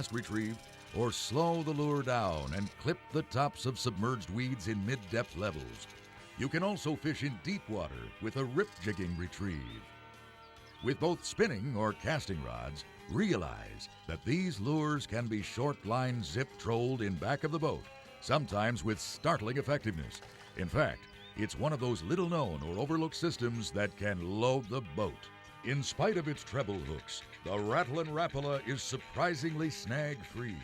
fast retrieve or slow the lure down and clip the tops of submerged weeds in mid-depth levels. You can also fish in deep water with a rip jigging retrieve. With both spinning or casting rods, realize that these lures can be short line zip trolled in back of the boat, sometimes with startling effectiveness. In fact, it's one of those little known or overlooked systems that can load the boat. In spite of its treble hooks, the Rattlin Rapala is surprisingly snag-free.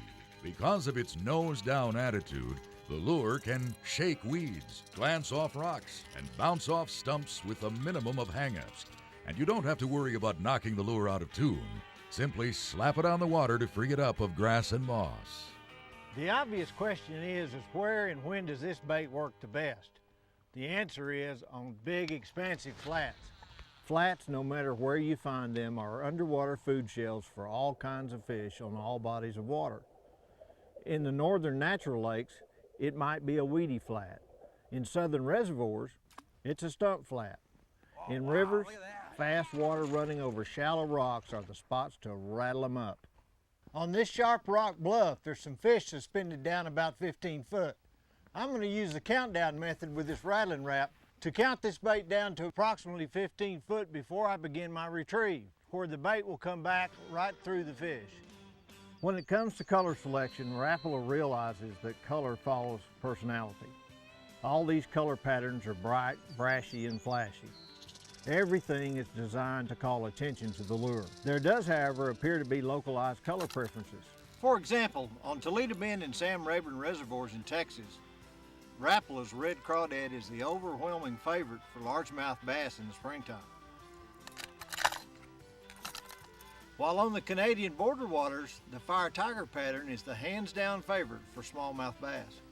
Because of its nose-down attitude, the lure can shake weeds, glance off rocks, and bounce off stumps with a minimum of hang-ups. And you don't have to worry about knocking the lure out of tune. Simply slap it on the water to free it up of grass and moss. The obvious question is where and when does this bait work the best? The answer is on big, expansive flats. Flats, no matter where you find them, are underwater food shelves for all kinds of fish on all bodies of water. In the northern natural lakes, it might be a weedy flat. In southern reservoirs, it's a stump flat. In rivers, fast water running over shallow rocks are the spots to rattle them up. On this sharp rock bluff, there's some fish suspended down about 15 foot. I'm going to use the countdown method with this rattling rap to count this bait down to approximately 15 foot before I begin my retrieve, where the bait will come back right through the fish. When it comes to color selection, Rapala realizes that color follows personality. All these color patterns are bright, brashy, and flashy. Everything is designed to call attention to the lure. There does, however, appear to be localized color preferences. For example, on Toledo Bend and Sam Rayburn reservoirs in Texas, Rapala's red crawdad is the overwhelming favorite for largemouth bass in the springtime. While on the Canadian border waters, the fire tiger pattern is the hands-down favorite for smallmouth bass.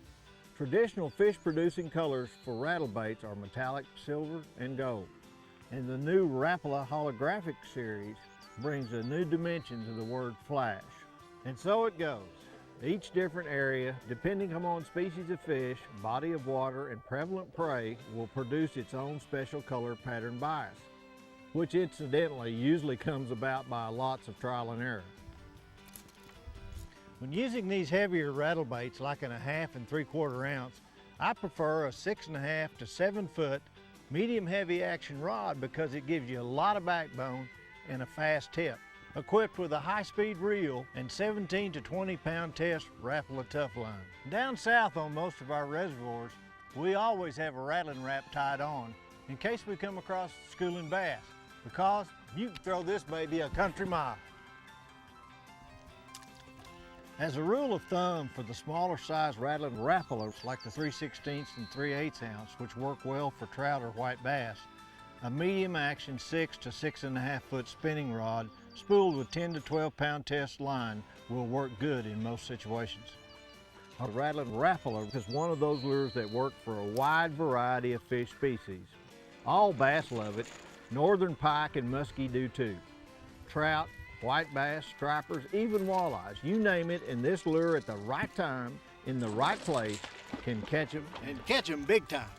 Traditional fish-producing colors for rattle baits are metallic, silver, and gold. And the new Rapala holographic series brings a new dimension to the word flash. And so it goes. Each different area, depending upon species of fish, body of water, and prevalent prey, will produce its own special color pattern bias, which incidentally usually comes about by lots of trial and error. When using these heavier rattle baits like in a 1/2 and 3/4 ounce, I prefer a 6.5 to 7 foot medium heavy action rod because it gives you a lot of backbone and a fast tip, equipped with a high-speed reel and 17 to 20 pound test Rapala tough line. Down south on most of our reservoirs, we always have a rattling rap tied on in case we come across schooling bass, because you can throw this baby a country mile. As a rule of thumb for the smaller size rattling Rapalas like the 3/16 and 3/8 ounce, which work well for trout or white bass, a medium action 6 to 6.5 foot spinning rod spooled with 10 to 12 pound test line will work good in most situations. A rattling Rapala is one of those lures that work for a wide variety of fish species. All bass love it. Northern pike and muskie do too. Trout, white bass, stripers, even walleyes, you name it, and this lure at the right time, in the right place, can catch them, and catch them big time.